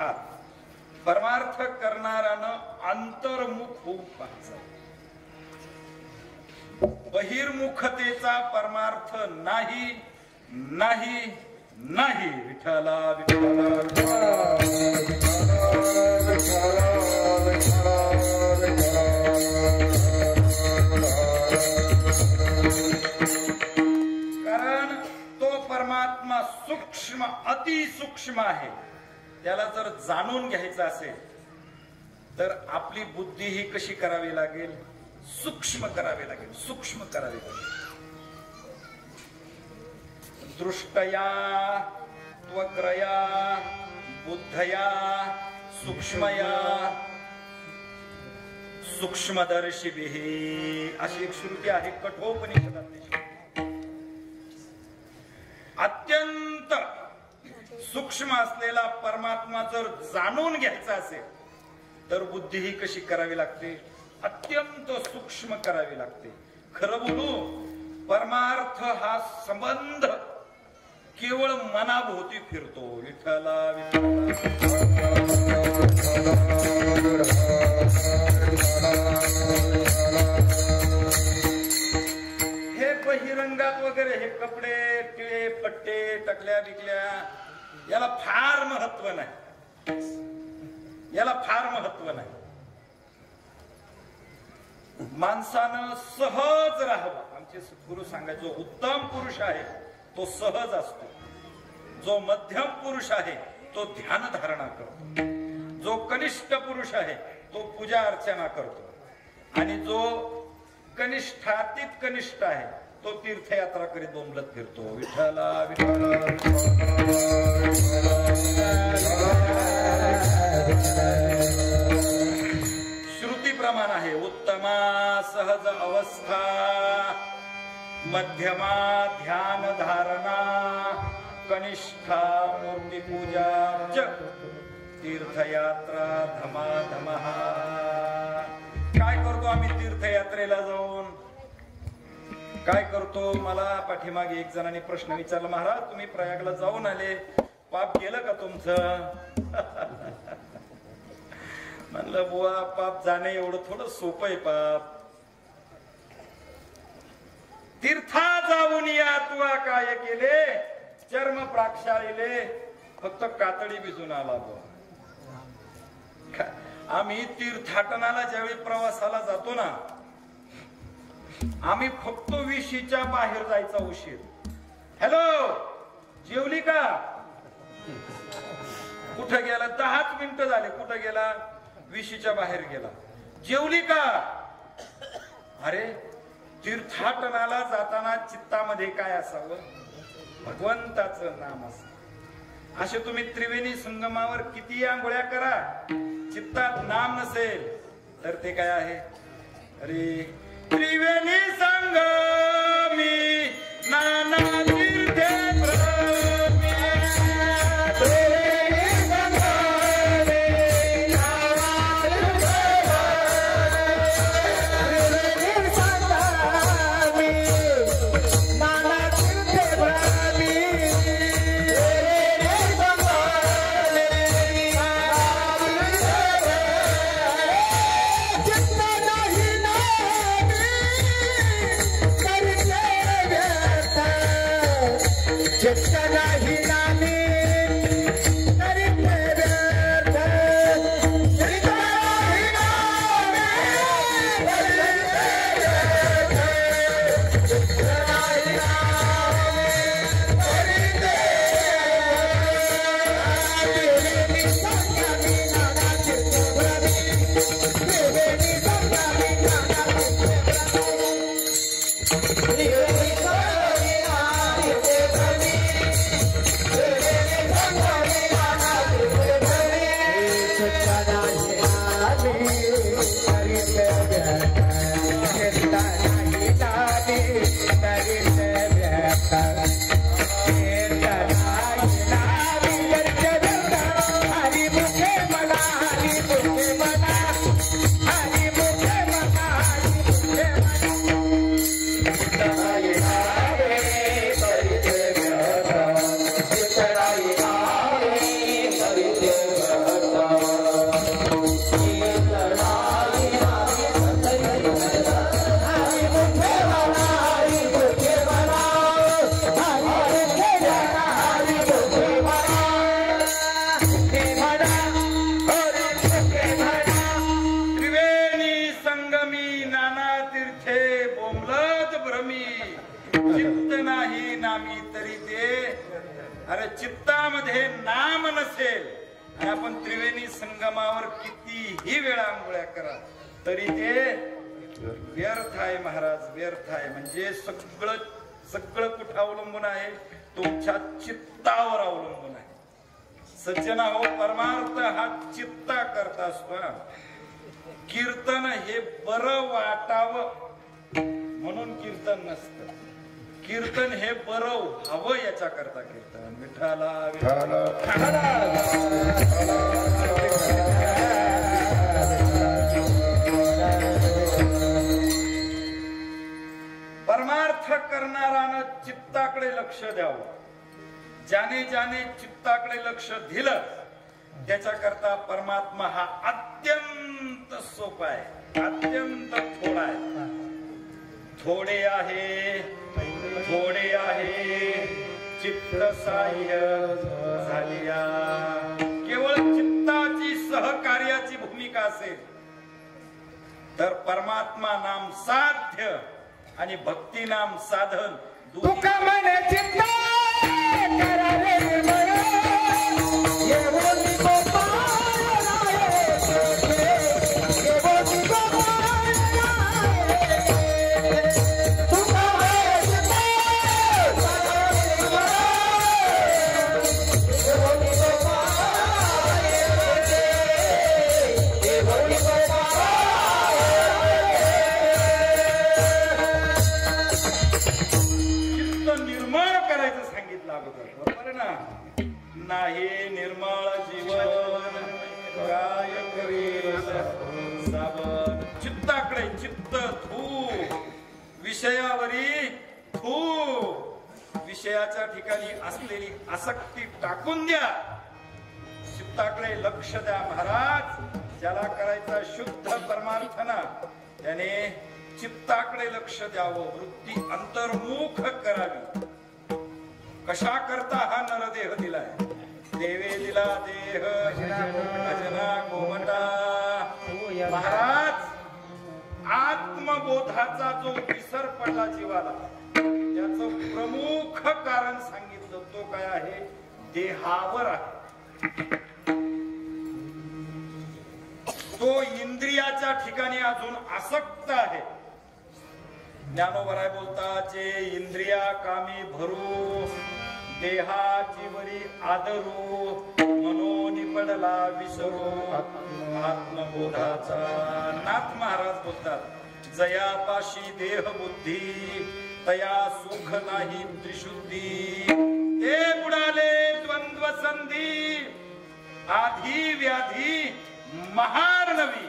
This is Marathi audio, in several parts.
अर्थात परमार्थ करणाऱ्यानं अंतर्मुख होऊन पाहायचं. बहिर्मुखतेचा परमार्थ नाही नाही नाही. विठ्ठला विठ्ठला कारण तो परमात्मा सूक्ष्म अतिसूक्ष्म आहे. त्याला जर जाणून घ्यायचं असेल तर आपली बुद्धी ही कशी करावी लागेल? सूक्ष्म करावी लागेल. सूक्ष्म करावी लागेल. दृष्टया त्वक्रया बुद्धया सूक्ष्मया सूक्ष्मदर्शिभिः अशी एक श्रुती आहे कठोपनिषदातली. अत्यंत सूक्ष्म असलेला परमात्मा जर जाणून घ्यायचा असेल तर बुद्धी ही कशी करावी लागते? अत्यंत सूक्ष्म करावी लागते. खरं बोलू, परमार्थ हा संबंध केवळ मनाभोवती फिरतो. विठ्ठला हे बहिरंगात वगैरे हे कपडे टिळे पट्टे टकल्या बिकल्या याला फार महत्व नाही. याला फार महत्व नाही. माणसानं सहज राहावं. आमचे गुरु सांगायचे जो उत्तम पुरुष आहे तो सहज असतो. जो मध्यम पुरुष आहे तो ध्यान धारणा करतो. जो कनिष्ठ पुरुष आहे तो पूजा अर्चना करतो. आणि जो कनिष्ठातीत कनिष्ठ आहे तो तीर्थयात्रा करीत बोंबलत फिरतो. विठ्ठला विठ्ठला श्रुती प्रमाण आहे. उत्तमा सहज अवस्था, मध्यमा ध्यान धारणा, कनिष्ठा मूर्ती पूजा, तीर्थयात्रा धमाधमः. काय करतो आम्ही तीर्थयात्रेला जाऊन? काय करतो? मला पाठीमागे एक जणांनी प्रश्न विचारला, महाराज तुम्ही प्रयागला जाऊन आले, पाप गेलं का तुमचं? म्हणलं बुवा पाप जाणे एवढं थोडं सोपं आहे. पाप तीर्था जाऊन या तुवा काय केले, चर्म प्राक्षाळीले, फक्त कातडी भिजून आला. आम्ही तीर्थाटनाला ज्यावेळी प्रवासाला जातो ना, आम्ही फक्त विशीच्या बाहेर जायचा उशीर. हॅलो जेवली का? कुठं गेला? 10 मिनिटं झाले. कुठं गेला? विशीच्या बाहेर गेला. जेवली का? अरे तीर्थाटनाला जाताना चित्तामध्ये काय असावं? भगवंताचं नाम असावं. असे तुम्ही त्रिवेणी संगमावर किती आंघोळ्या करा, चित्तात नाम नसेल तर ते काय आहे? अरे त्रिवेणी संगमी नाना तीर्थे अरे चित्तामध्ये नाम नसेल आणि आपण त्रिवेणी संगमावर कितीही वेळा आंघोळ्या करा तरी ते व्यर्थ आहे महाराज, व्यर्थ आहे. म्हणजे सगळं सगळं कुठं अवलंबून आहे? तुमच्या चित्तावर अवलंबून आहे. सज्जना हो, परमार्थ हा चित्ता करता असतो. कीर्तन हे बरं वाटावं म्हणून कीर्तन नसतं. कीर्तन हे बरं हवं याच्या करता कीर्तन. विठ्ठला परमार्थ करणारानं चित्ताकडे लक्ष द्यावं. ज्याने ज्याने चित्ताकडे लक्ष दिलं त्याच्याकरता परमात्मा हा अत्यंत सोपा आहे, अत्यंत थोडा आहे. थोडे आहे, थोडे आहे चित्त साह्य झालिया. केवळ चित्ताची सहकार्याची भूमिका असेल तर परमात्मा नाम साध्य आणि भक्ती नाम साधन. तुका मन चित्त करावे निर्मळ येवोनी गोपाळ येवोनी गोपाळ तुका मन चित्त करावे निर्मळ येवोनी गोपाळ येवोनी गोपाळ. निर्मळ करायचं सांगितलं अगोदर, बरोबर ना? नाही निर्मळ जीवन काय करील सावन. चित्ताकडे चित्त धू, विषयावरी धू. विषयाच्या ठिकाणी असलेली आसक्ती टाकून द्या. चित्ताकडे लक्ष द्या महाराज. ज्याला करायचा शुद्ध परमार्थना त्याने चित्ताकडे लक्ष द्यावं, वृत्ती अंतर्मुख करावी. कशा करता हा नरदेह दिलाय? देवे दिला देह भजना गोमटा. महाराज, आत्मबोधाचा जो विसर पडला जीवाला त्याचं प्रमुख कारण सांगितलं. तो काय आहे? देहावर आहे. तो इंद्रियाच्या ठिकाणी अजून आसक्त आहे. ज्ञानोबराय बोलतात, जे इंद्रिया कामी भरू देहाची वरी आदरू मनोनी पडला विसरू आत्मबोधाचा. नाथ महाराज बोलतात, जयापाशी देह बुद्धी तया सुख नाही त्रिशुद्धी. ते बुडाले द्वंद्व संधी आधी व्याधी महार नवी.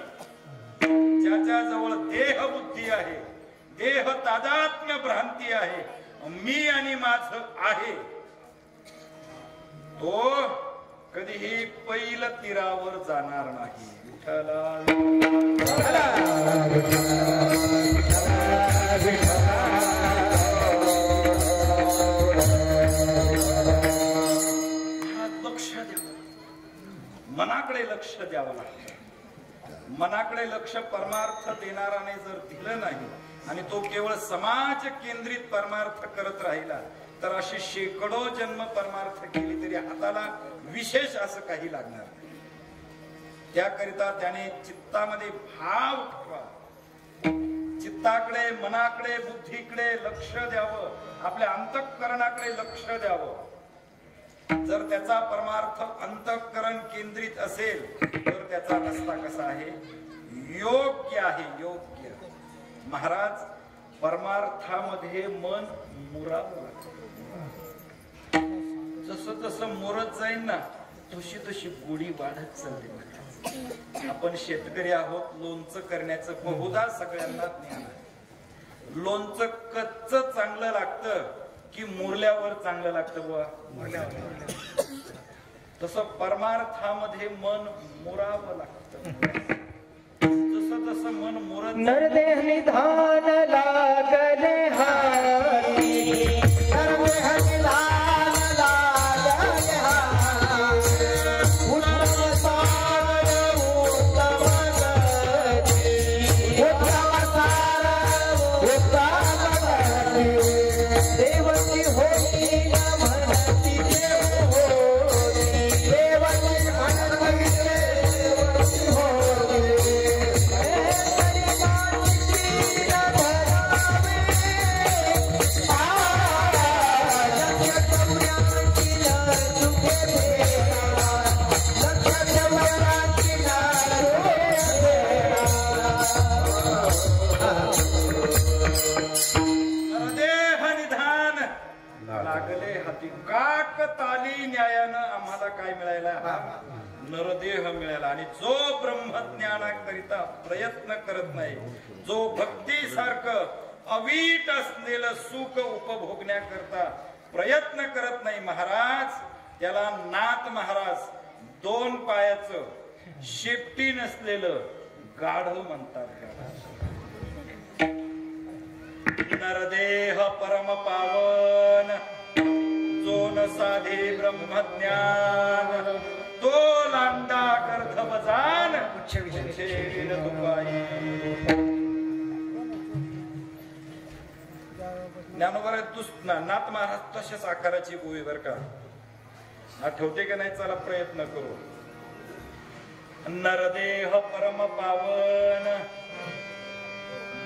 ज्याच्या जवळ देह बुद्धी आहे, देह तादात्म्य भ्रांती आहे, मी आणि माझ आहे, तो कधीही पैल तीरावर जाणार नाही. लक्ष द्यावं, मनाकडे लक्ष द्यावं लागतं. मनाकडे लक्ष परमार्थ देणाराने जर दिलं नाही आणि तो केवळ समाज केंद्रित परमार्थ करत राहिला तर अशी शेकडो जन्म परमार्थ केली तरी हाताला विशेष असं काही लागणार नाही. त्याकरिता त्याने चित्तामध्ये भाव ठेवा. चित्ताकडे, मनाकडे, बुद्धीकडे लक्ष द्यावं, आपल्या अंतःकरणाकडे लक्ष द्यावं. जर त्याचा परमार्थ अंतःकरण केंद्रित असेल तर त्याचा रस्ता कसा आहे? योग्य आहे, योग्य. महाराज, परमार्थामध्ये मन मुरावं लागतं. जसं जसं मुरत जाईल ना तशी तशी गोडी वाढत चालली. आपण शेतकरी आहोत. लोणचं करण्याचं बहुधा सगळ्यांना ज्ञान आहे. लोणचं कच्च चांगलं लागतं की मुरल्यावर चांगलं लागतं बुवा? मुरल्यावर. तसं परमार्थामध्ये मन मुरावं लागतं. जसं जसं मन मुरत नरदेह निधान लागले हारी, नरदेह निधान लागले हारी, उत्तम सार उत्तम गती, उत्तम सार उत्तम गती, देवती होई न म्हणती देव काय मिळायला? नरदेह मिळाला. आणि जो ब्रह्मज्ञानाकरिता प्रयत्न करत नाही, जो भक्तीसारखं अवीट असलेलं सुख उपभोगण्याकरता प्रयत्न करत नाही महाराज, त्याला नाथ महाराज 2 पायाचं शेपटी नसलेलं गाढव म्हणतात. नरदेह परम पावन, जो न साधे ब्रह्मज्ञान, तो लांडा कर्थ बजान ज्ञानोबा नाथ महाराज तशाच आकाराची गोळी बर का, आठवते का नाही? चला प्रयत्न करू. नरदेह परम पावन,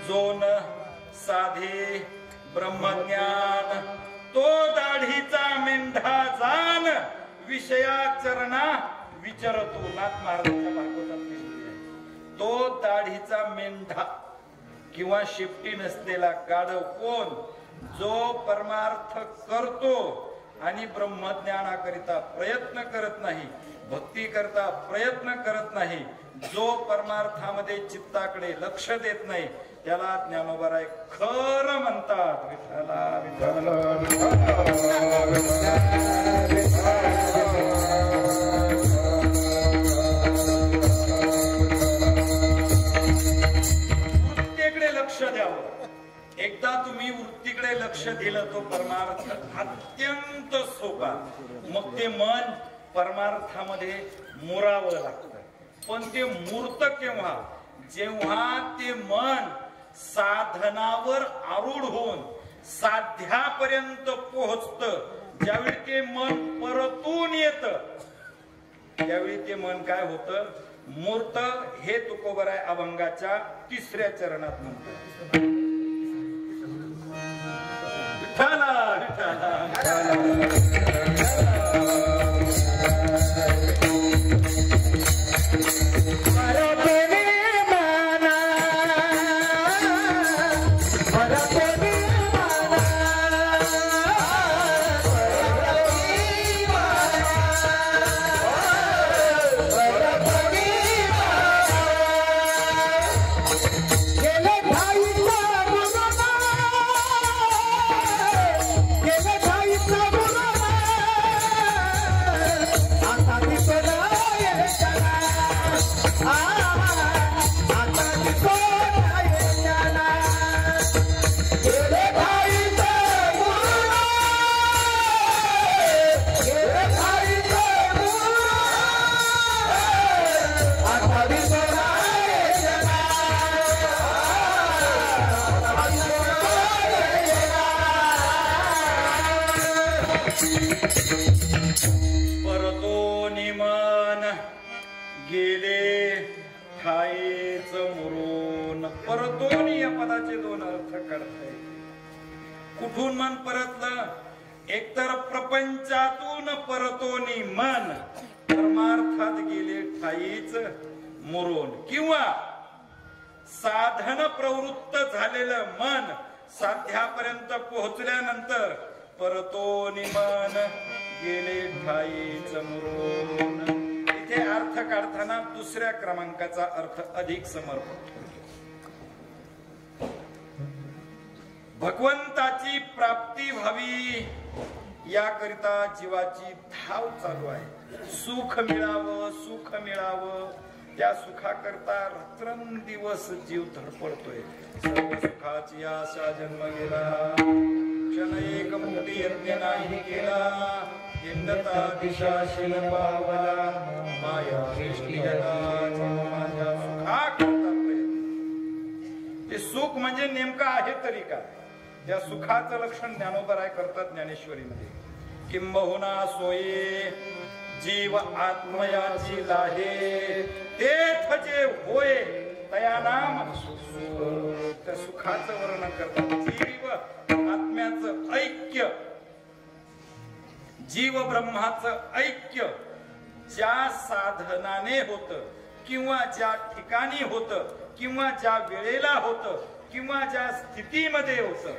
जो न साधे ब्रह्मज्ञान, तो दाढीचा मेंढा जाण, विषयाचरणा विचारतो. नाथ महाराजांच्या भागवतातली गोष्ट आहे. तो दाढीचा मेंढा किंवा शेपटी नसलेला गाढव कोण? जो परमार्थ करतो आणि ब्रह्मज्ञानाकरिता प्रयत्न करत नाही, भक्ती करता प्रयत्न करत नाही, जो परमार्थामध्ये चित्ताकडे लक्ष देत नाही, त्याला ज्ञानोबा खरं म्हणतात. विठ्ठला विठ्ठल वृत्तीकडे लक्ष द्यावं. एकदा तुम्ही वृत्तीकडे लक्ष दिलं तो परमार्थ अत्यंत सोपा. मग ते मन परमार्थामध्ये मुरावं लागतं. पण ते मूर्त केव्हा? जेव्हा ते मन साधनावर आरूढ होऊन साध्यापर्यंत पोहोचतं, ज्यावेळी ते मन परतून येत, त्यावेळी ते मन काय होतं? मूर्त. हे तुकोबराय अभंगाच्या 3ऱ्या चरणात म्हणतात. विठ्ठला विठ्ठला परतो निमन गेले ठायेच मुरून. परतोनी या पदाचे 2 अर्थ काढताय. कुठून मन परतलं? एकतर प्रपंचातून परतोनी मन परमार्थात गेले ठायीच मुरून, किंवा साधन प्रवृत्त झालेलं मन साध्यापर्यंत पोहोचल्यानंतर परतोनी मन गेले ठायीच मुरून. इथे अर्थ काढताना 2ऱ्या क्रमांकाचा अर्थ अधिक समर्पक. भगवंताची प्राप्ती व्हावी याकरिता जीवाची धाव चालू आहे. सुख मिळावं, सुख मिळावं, त्या सुखाकरता रात्रंदिवस जीव धडपडतोय. सर्व सुखाची आशा जन्म गेला, क्षण एक मुक्ती यज्ञ नाही केला, हिंदता दिशाशील पावला, माया सृष्टी जगाची माझ्या सुखाकरता प्रयत्न. ते सुख म्हणजे नेमकं आहे तरी काय? त्या सुखाचं लक्षण ज्ञानोबराय करतात ज्ञानेश्वरीमध्ये. किंबहुना सोये जीव आत्मयाची लाहे, तेथ जे होय तया नाम सुख. त्या सुखाचं वर्णन करतात. जीव आत्म्याचं ऐक्य, जीव ब्रह्माचं ऐक्य ज्या साधनाने होतं, किंवा ज्या ठिकाणी होतं, किंवा ज्या वेळेला होतं, किंवा ज्या स्थितीमध्ये होतं,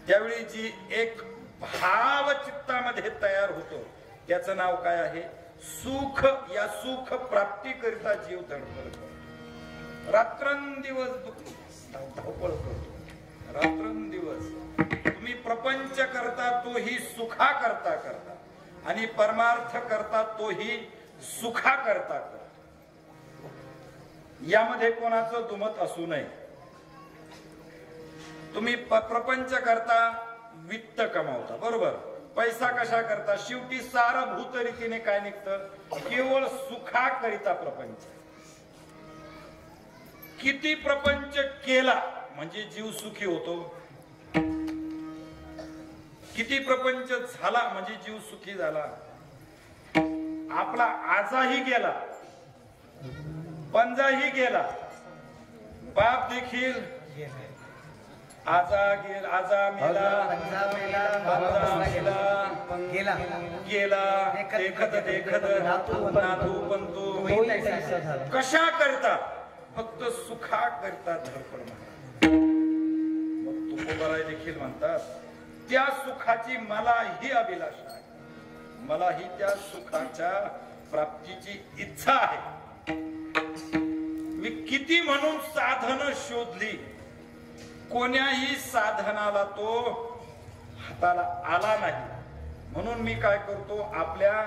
त्यावेळी जी एक भाव चित्तामध्ये तयार होतो, त्याचं नाव काय आहे? सुख. या सुख प्राप्तीकरिता जीव धडपड, रात्रंदिवस धावपळ करतो, रात्रंदिवस. तुम्ही प्रपंच करता तोही सुखा करता करता, आणि परमार्थ करता तोही सुखा करता करता. यामध्ये कोणाचं दुमत असू नये. तुम्ही प्रपंच करता, वित्त कमावता, बरोबर. पैसा कशा करता? शेवटी सारभूत रीतीने काय निघतं? केवळ सुखा करिता प्रपंच. किती प्रपंच केला म्हणजे जीव सुखी होतो, किती प्रपंच झाला म्हणजे जीव सुखी झाला. आपला आजाही गेला, पंजाही गेला, बाप देखील आजा गेला, आजा मेला, पंजा मेला, गेला, देखत देखत नातू पंतू. कशा करता? फक्त सुखा करता धडपड. मग तुकोबाराय देखील म्हणतात, त्या सुखाची मलाही अभिलाषा आहे, मलाही त्या सुखाच्या प्राप्तीची इच्छा आहे. मी किती म्हणून साधन शोधली, कोण्याही साधनाला तो हाताला आला नाही. म्हणून मी काय करतो? आपल्या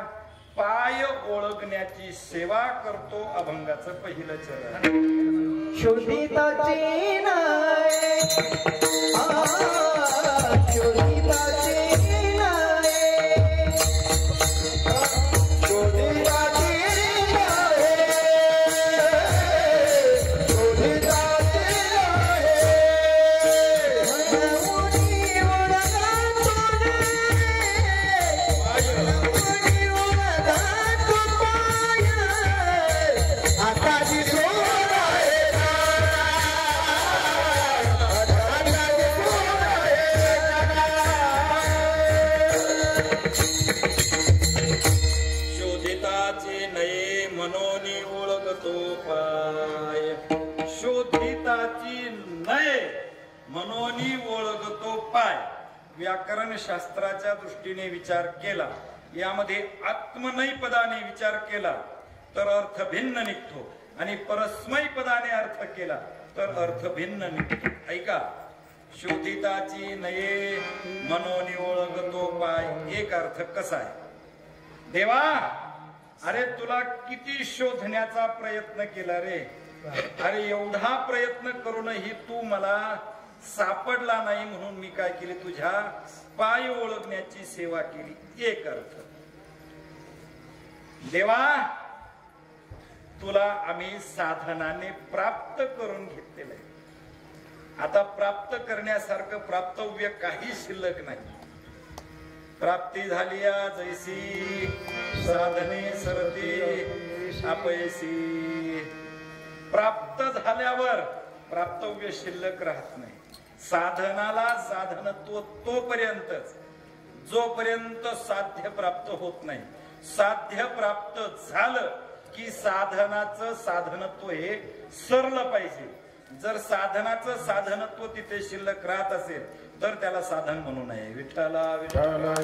पाय ओळखण्याची सेवा करतो. अभंगाचं पहिलं चरण. शोधिताची नाय, शोधिताची नाय, शोधिताची मनोनी ओळखतो पाय. व्याकरण शास्त्राच्या दृष्टीने विचार केला, यामध्ये आत्मनय पदाने विचार केला तर अर्थ भिन्न निघतो, आणि परस्मय पदाने अर्थ केला तर अर्थ भिन्न निघतो. ऐका, शोधिताची नये मनोनी ओळखतो पाय. एक अर्थ कसा आहे? देवा, अरे तुला किती शोधण्याचा प्रयत्न केला रे, अरे एवढा प्रयत्न करूनही तू मला सापडला नाही, म्हणून मी काय केले? तुझ्या पाय ओळखण्याची सेवा केली. एक अर्थ. देवा, तुला आम्ही साधनाने प्राप्त करून घेतलेलं आहे, आता प्राप्त करण्यासारखं प्राप्तव्य काही शिल्लक नाही. प्राप्ती झाली जैसी साधने सरती अपयसी. प्राप्त झाल्यावर प्राप्तव्य शिल्लक राहत नाही. साधनाला साधनत्व तोपर्यंतच जोपर्यंत साध्य प्राप्त होत नाही. साध्य प्राप्त झालं की साधनाचं साधनत्व हे सरलं पाहिजे. जर साधनाचं साधनत्व तिथे शिल्लक राहत असेल तर त्याला साधन म्हणू नये. विठ्ठला विठ्ठला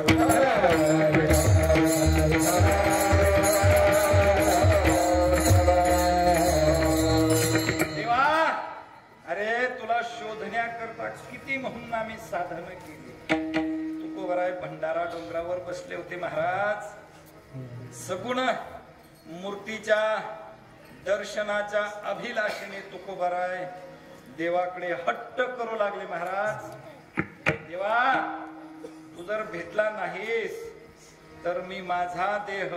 देवा, अरे तुला शोधण्याकरता किती म्हणून आम्ही साधन केली. तुकोबाराय भंडारा डोंगरावर बसले होते महाराज. सगुण मूर्तीच्या दर्शनाच्या अभिलाषेने तुकोबाराय देवाकडे हट्ट करू लागले. महाराज, देवा, तू जर भेटला नाहीस तर मी माझा देह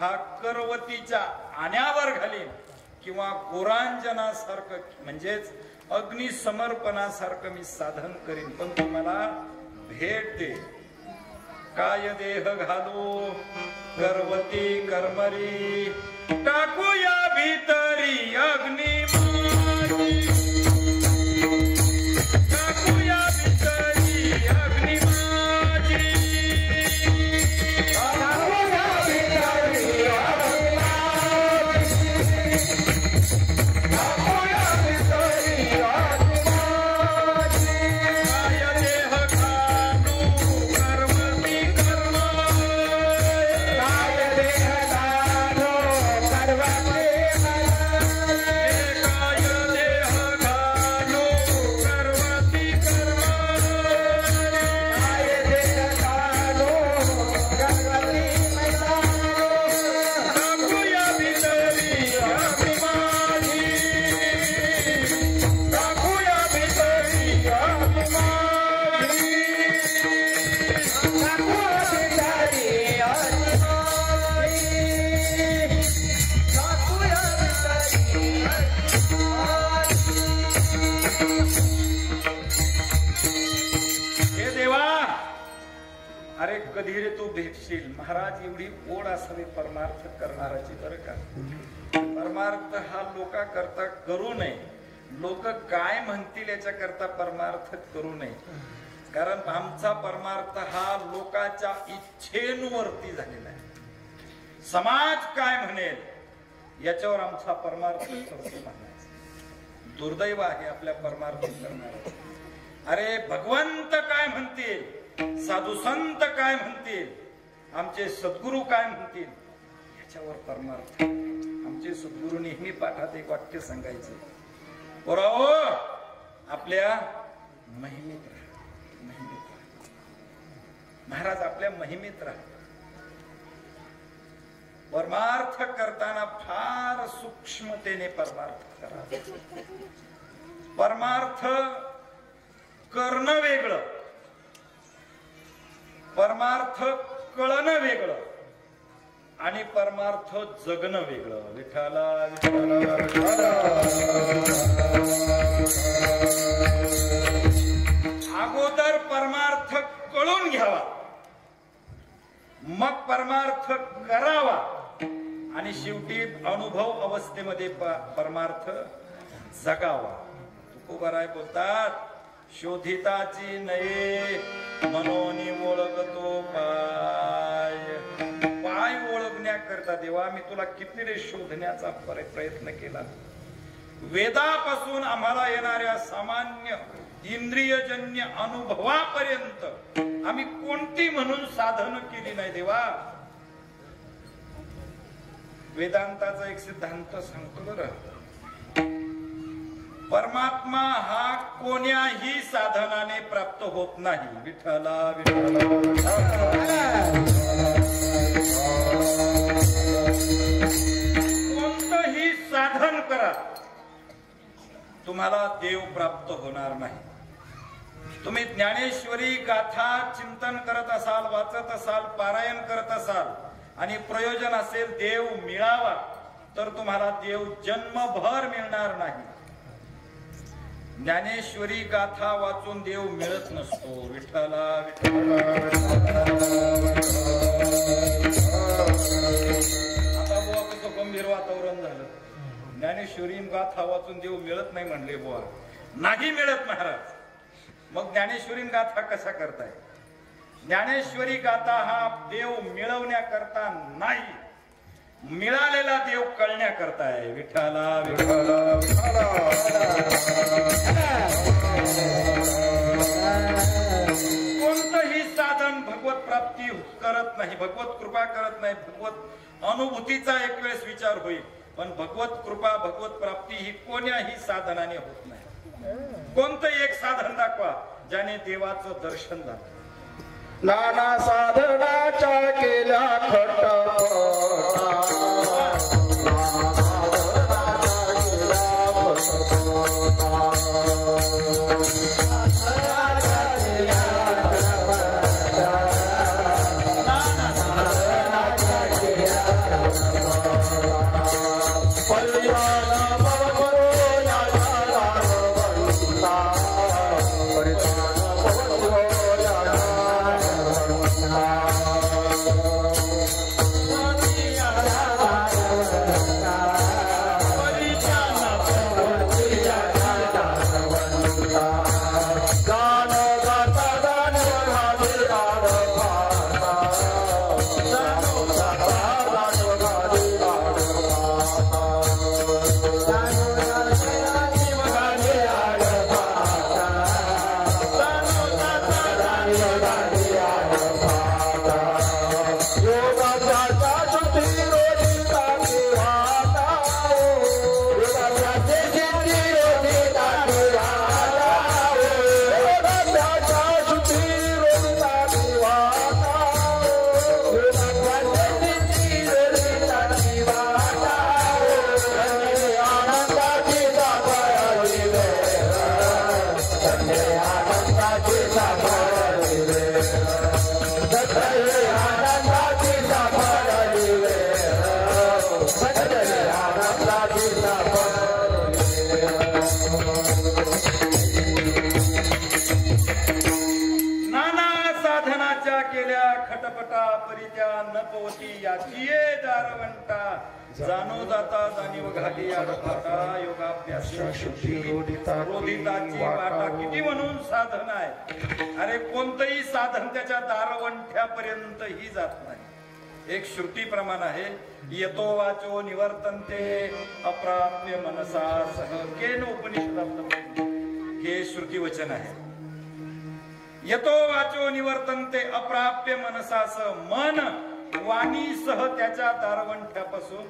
हा करवतीच्या आण्यावर घालीन किंवा गोरांजनासारखं म्हणजेच अग्निसमर्पणासारखं मी साधन करीन, पण तू मला भेट दे. काय देह घालू करवती कर्मरी, टाकूया भीतरी अग्नी माझी, टाकूया भीतरी अग्नी माझी, टाकूया भीतरी अग्नी माझी, टाकूया भीतरी अग्नी माझी. काय देह घालू करवती कर्मरी, कधी रे तू भेटशील महाराज एवढी ओढ असावी परमार्थ करणाराची बरं का. परमार्थ हा लोका करता करू नये, लोक काय म्हणतील याच्या करता परमार्थ करू नये. कारण आमचा परमार्थ हा लोकांच्या इच्छेनुवरती झालेला आहे. समाज काय म्हणेल याच्यावर आमचा परमार्थ करतो म्हणायचा. दुर्दैव आहे आपल्या परमार्थ करणार. अरे भगवंत काय म्हणतील, साधू संत काय म्हणतील, आमचे सद्गुरू काय म्हणतील याच्यावर परमार्थ. आमचे सद्गुरू नेहमी पाठात एक वाक्य सांगायचे, पोराओ आपल्या महिमेत राहा, महिमेत राहा. महाराज आपल्या महिमेत राहा. परमार्थ करताना फार सूक्ष्मतेने परमार्थ करा. परमार्थ करणं वेगळं, परमार्थ कळणं वेगळं आणि परमार्थ जगणं वेगळं. विठ्ठला अगोदर परमार्थ कळून घ्यावा, मग परमार्थ करावा आणि शेवटी अनुभव अवस्थेमध्ये परमार्थ जगावा. तुकोबाराय बोलतात, शोधिताची नये मनोनी ओळखतो पाय. पाय ओळखण्याकरता देवा मी तुला किती रे शोधण्याचा प्रयत्न केला. वेदापासून आम्हाला येणाऱ्या सामान्य इंद्रियजन्य अनुभवापर्यंत आम्ही कोणती म्हणून साधन केली नाही देवा. वेदांताचा एक सिद्धांत सांगतो बरं, परमात्मा हा कोण्याही साधनाने प्राप्त होत नाही. विठ्ठला कोणतंही साधन करा तुम्हाला देव प्राप्त होणार नाही. तुम्ही ज्ञानेश्वरी गाथा चिंतन करत असाल, वाचत असाल, पारायण करत असाल आणि प्रयोजन असेल देव मिळावा, तर तुम्हाला देव जन्मभर मिळणार नाही. ज्ञानेश्वरी गाथा वाचून देव मिळत नसतो. विठ्ठला आता बुवा कसं गंभीर वातावरण झालं. ज्ञानेश्वरी गाथा वाचून देव मिळत नाही म्हणले बुवा. नाही मिळत महाराज. मग ज्ञानेश्वरी गाथा कसा करताय? ज्ञानेश्वरी गाथा हा देव मिळवण्याकरता नाही, मिळालेला देव कळण्याकरता आहे. विठ्ठला कोणतंही साधन भगवत प्राप्ती करत नाही, भगवत कृपा करत नाही. भगवत अनुभूतीचा एक वेळेस विचार होईल, पण भगवत कृपा भगवत प्राप्ती ही कोण्याही साधनाने होत नाही. कोणतं एक साधन दाखवा ज्याने देवाचं दर्शन झालं. नाना साधनाच्या केल्या याची ये दारवंटा जाणो जाता जाणीव घाली योगाभ्यास रोधिताची वाटा किती म्हणून साधन आहे. अरे कोणतंही साधन त्याच्या दारवंठ्यापर्यंत ही जात नाही. एक श्रुती प्रमाण आहे, येतो वाचो निवर्तन्ते अप्राप्य मनसा सह केन उपनिषदात हे श्रुती वचन आहे. येतो वाचो निवर्तन्ते अप्राप्य मनसा सह, मन वाणीसह त्याच्या दारवंठ्यापासून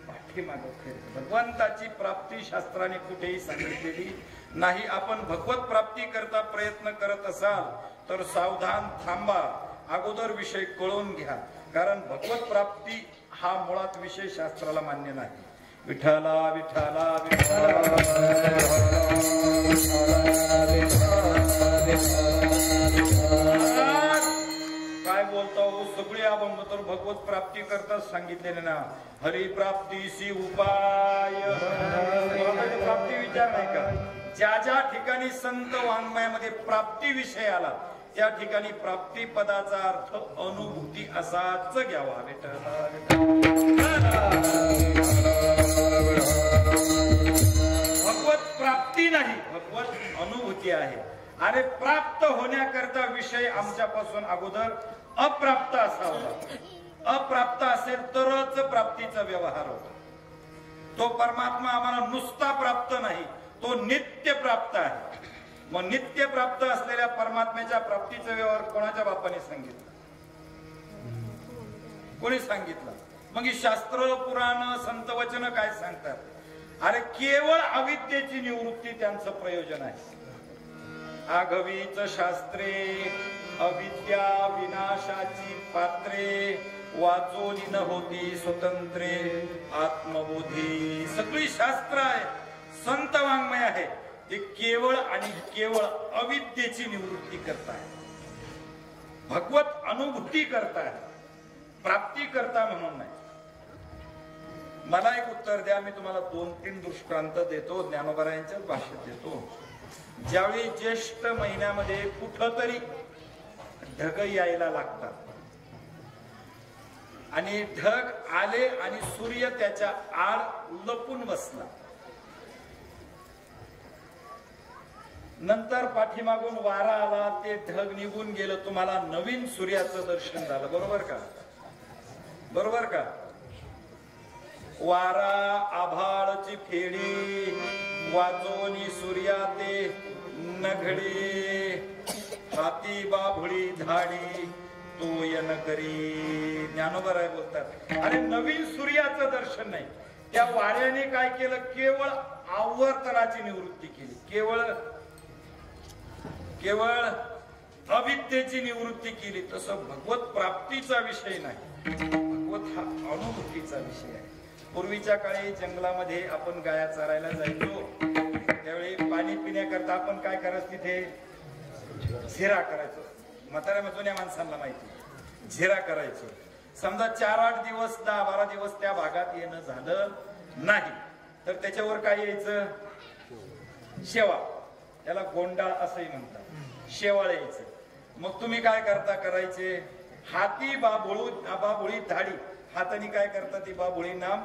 पाठीमागे फिरते. भगवंताची प्राप्ती शास्त्राने कुठेही सांगितलेली नाही. आपण भगवत प्राप्ती करता प्रयत्न करत असाल तर सावधान थांबा, अगोदर विषय कळून घ्या. कारण भगवत प्राप्ती हा मुळात विषय शास्त्राला मान्य नाही. विठ्ठला विठ्ठला काय बोलता हो, सगळे अभंग तर भगवत प्राप्ती करताच सांगितलेले ना. हरिप्राप्तीसी उपाय प्राप्ती विचार नाही का. ज्या ज्या ठिकाणी संत वाङ्मयामध्ये प्राप्ती विषय आला त्या ठिकाणी प्राप्ती पदाचा अर्थ अनुभूती असाच घ्यावा. भगवत प्राप्ती नाही, भगवत अनुभूती आहे. अरे प्राप्त होण्याकरता विषय आमच्यापासून अगोदर अप्राप्त असावा. अप्राप्त असेल तरच प्राप्तीचा व्यवहार होतो. तो परमात्मा आम्हाला नुसता प्राप्त नाही, तो नित्य प्राप्त आहे. मग नित्य प्राप्त असलेल्या परमात्म्याच्या प्राप्तीचा व्यवहार कोणाच्या बापाने सांगितलं? कोणी सांगितलं? मग ही शास्त्र पुराण संत वचन काय सांगतात? अरे केवळ अविद्येची निवृत्ती त्यांचं प्रयोजन आहे. आघवीच शास्त्रे अविद्या विनाशाची पात्रे वाचोनी न होती स्वतंत्रे आत्मबोधी. सगळी शास्त्र आहे, संत वाङ्मय आहे, ते केवळ आणि केवळ अविद्येची निवृत्ती करताय, भगवत अनुभूती करताय, प्राप्ती करता म्हणून नाही. मला एक उत्तर द्या, मी तुम्हाला 2-3 दृष्टांत देतो, ज्ञानोबरायांच्याच भाषेत देतो. ज्यावेळी ज्येष्ठ महिन्यामध्ये कुठतरी ढग यायला लागतात आणि ढग आले आणि सूर्य त्याच्या आड लपून बसला, नंतर पाठीमागून वारा आला, ते ढग निघून गेलं, तुम्हाला नवीन सूर्याचं दर्शन झालं. बरोबर का? बरोबर का? वारा आभाळची फेडी वाजोनी सूर्या ते नघडी हाती बाभुळी धाडी तोयन करी. ज्ञानोबा राय बोलतात, अरे नवीन सूर्याचं दर्शन नाही, त्या वाऱ्याने काय केलं? केवळ आवर्तनाची निवृत्ती केली, केवळ अविद्येची निवृत्ती केली. तसं भगवत प्राप्तीचा विषय नाही, भगवत हा अनुभूतीचा विषय आहे. पूर्वीच्या काळी जंगलामध्ये आपण गाया चरायला जायचो, त्यावेळी पाणी पिण्याकरता आपण काय करायचं? तिथे झिरा करायचो. म्हाताऱ्या जुन्या माणसांना माहिती, झिरा करायचो. समजा 4-8 दिवस 10-12 दिवस त्या भागात येणं झालं नाही तर त्याच्यावर काय यायचं? शेवा, त्याला गोंडाळ असंही म्हणतात, शेवाळ यायचं. मग तुम्ही काय करायचे? हाती बाबुळी धाडी, हाताने काय करता? ती बाबुळी नाम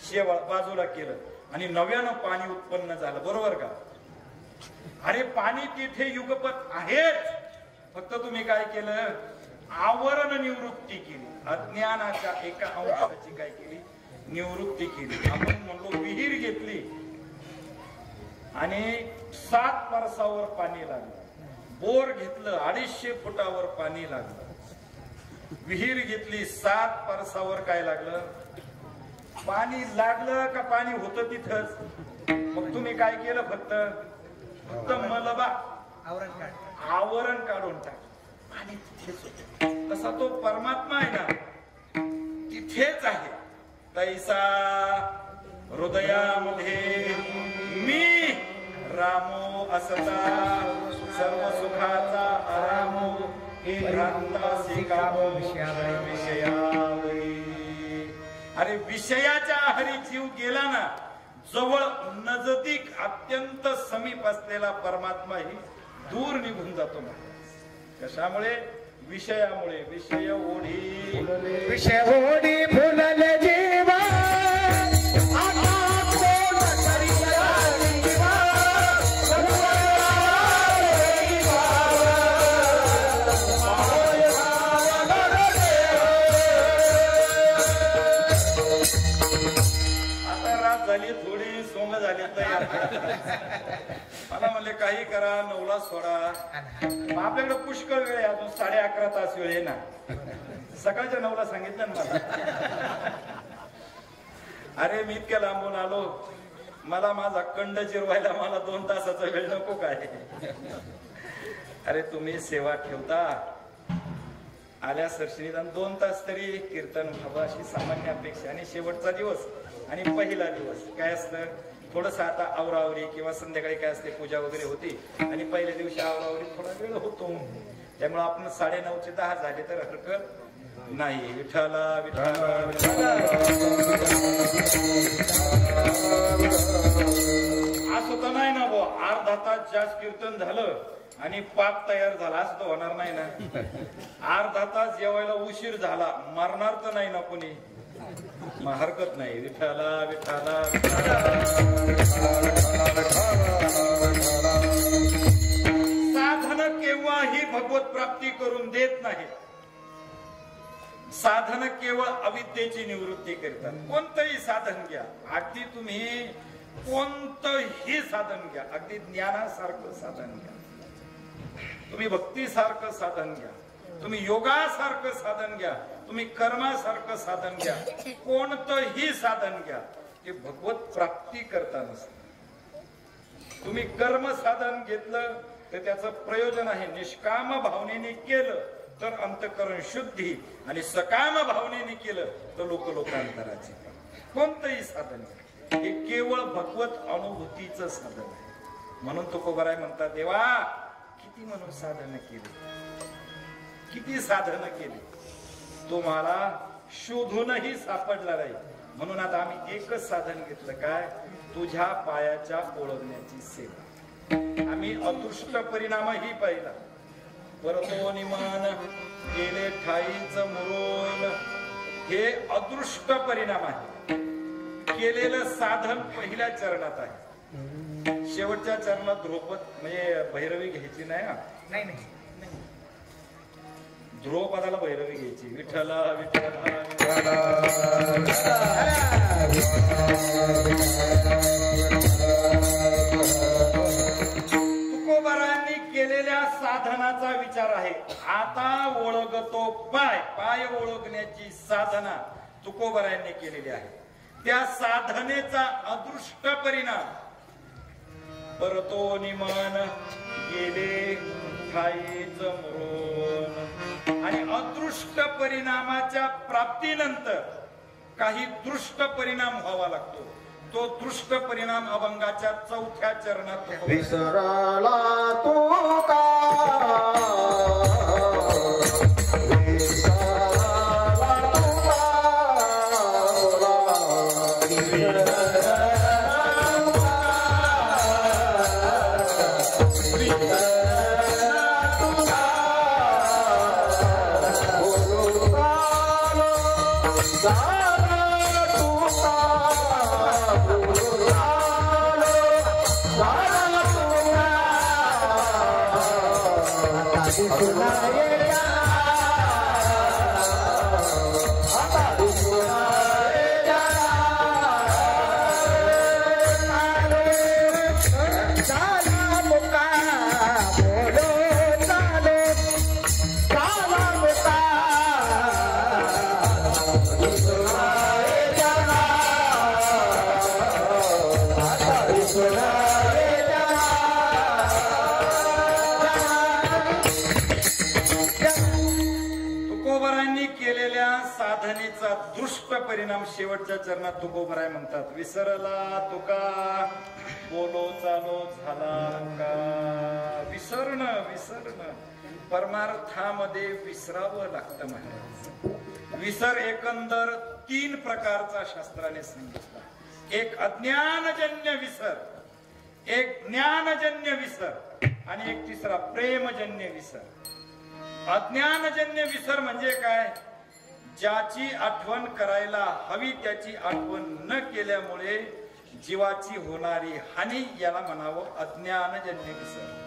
शेवाळ बाजूला केलं आणि नव्यानं पाणी उत्पन्न झालं. बरोबर का? अरे पाणी तिथे युगपत आहेच, फक्त तुम्ही काय केलं? आवरण निवृत्ती केली, अज्ञानाच्या एका अंशाची काय केली? निवृत्ती केली. आपण म्हणलो विहीर घेतली आणि 7 परसावर पाणी लागलं, बोर घेतलं 250 फुटावर पाणी लागलं, विहीर घेतली 7 परसावर काय लागलं? पाणी लागलं का? पाणी होतं तिथंच. मग तुम्ही काय केलं? फक्त मलबा आवरण काढून टाक, पाणी तिथेच होत. तसा तो परमात्मा आहे ना, तिथेच आहे. तैसा हृदयामध्ये मी रामो असता सर्व सुखाचा आरामो अरे विषयाच्या आहारी जीव गेला ना, जवळ नजदीक अत्यंत समीप असलेला परमात्मा ही दूर निघून जातो. कशामुळे? विषयामुळे विषय ओढी विषय ओढी फुलले जीवा आता कोण करीला जीवा आता रात झाली थोडी सोंग झाली मला म्हणले काही करा 9ला सोडा आपल्याकडे पुष्कळ वेळ आहे अजून 11:30 तास वेळ आहे ना सकाळच्या 9ला सांगितलं ना मला अरे मी इतक्या लांबून आलो मला माझा कंड जिरवायला मला 2 तासाचा वेळ नको काय अरे तुम्ही सेवा ठेवता आल्या सरशी 2 तास तरी कीर्तन व्हावं अशी सामान्य अपेक्षा आणि शेवटचा दिवस आणि पहिला दिवस काय असतं थोडस आता आवरावरी किंवा संध्याकाळी काय असते पूजा वगैरे होती आणि पहिल्या दिवशी आवरावरी थोडा वेळ होतो त्यामुळे आपण 9:30 ते 10 झाले तर हरकत नाही विठ्ठला विठ्ठला असं तर नाही ना भाऊ अर्धा तास जास्त कीर्तन झालं आणि पाक तयार झाला असं तर होणार नाही ना अर्धा तास जेवायला उशीर झाला मरणार तर नाही ना कोणी मग हरकत नाही विठ्ठला विठ्ठला साधन केव्हाही भगवत प्राप्ती करून देत नाही साधन केवळ अविद्येची निवृत्ती करतात कोणतंही साधन घ्या अगदी तुम्ही कोणतंही साधन घ्या अगदी ज्ञानासारखं साधन घ्या तुम्ही भक्तीसारखं साधन घ्या तुम्ही योगासारखं साधन घ्या तुम्ही कर्मासारखं साधन घ्या कोणतंही साधन घ्या ते भगवत प्राप्ती करता नसतं तुम्ही कर्म साधन घेतलं तर त्याचं प्रयोजन आहे निष्काम भावनेने केलं तर अंतःकरण शुद्धी आणि सकाम भावनेने केलं तर लोकांतराची कोणतंही साधन घ्या हे केवळ भगवत अनुभूतीचं साधन आहे म्हणून तुकोबाराय म्हणतात देवा किती म्हणून साधन केली किती साधन केली तुम्हाला शोधूनही सापडला नाही म्हणून आता आम्ही एकच साधन घेतलं काय तुझ्या पायाच्या ओळखण्याची सेवा आम्ही अदृष्ट परिणामही पाहिला परतो निमान गेले ठाईच मुरोन हे अदृष्ट परिणाम आहे केलेलं साधन पहिल्या चरणात आहे शेवटच्या चरणात ध्रुपद म्हणजे भैरवी घ्यायची नाही नाही ध्रुवपदाला भैरवी घ्यायची विठ्ठला विठ्ठला तुकोबारायांनी केलेल्या साधनाचा विचार आहे आता ओळखतो पाय ओळखण्याची साधना तुकोबारायांनी केलेली आहे त्या साधनेचा अदृष्ट परिणाम परतो निमान गेले ठाईच मरून आणि अदृष्ट परिणामाच्या प्राप्तीनंतर काही दृष्ट परिणाम व्हावा लागतो तो दृष्ट परिणाम अभंगाच्या 4थ्या चरणात विसरला तू का साधनेचा दृष्ट परिणाम शेवटच्या चरणात तुकोबाराय म्हणतात विसरला तुका बोलो चालो झाला का विसरणं परमार्थामध्ये विसरावं लागतं महाराज विसर एकंदर 3 प्रकारचा शास्त्राने सांगितला एक अज्ञानजन्य विसर एक ज्ञानजन्य विसर आणि एक तिसरा प्रेमजन्य विसर अज्ञानजन्य विसर म्हणजे काय? ज्याची आठवण करायला हवी त्याची आठवण न केल्यामुळे जीवाची होणारी हानी, याला म्हणावं अज्ञानजन्य विसर.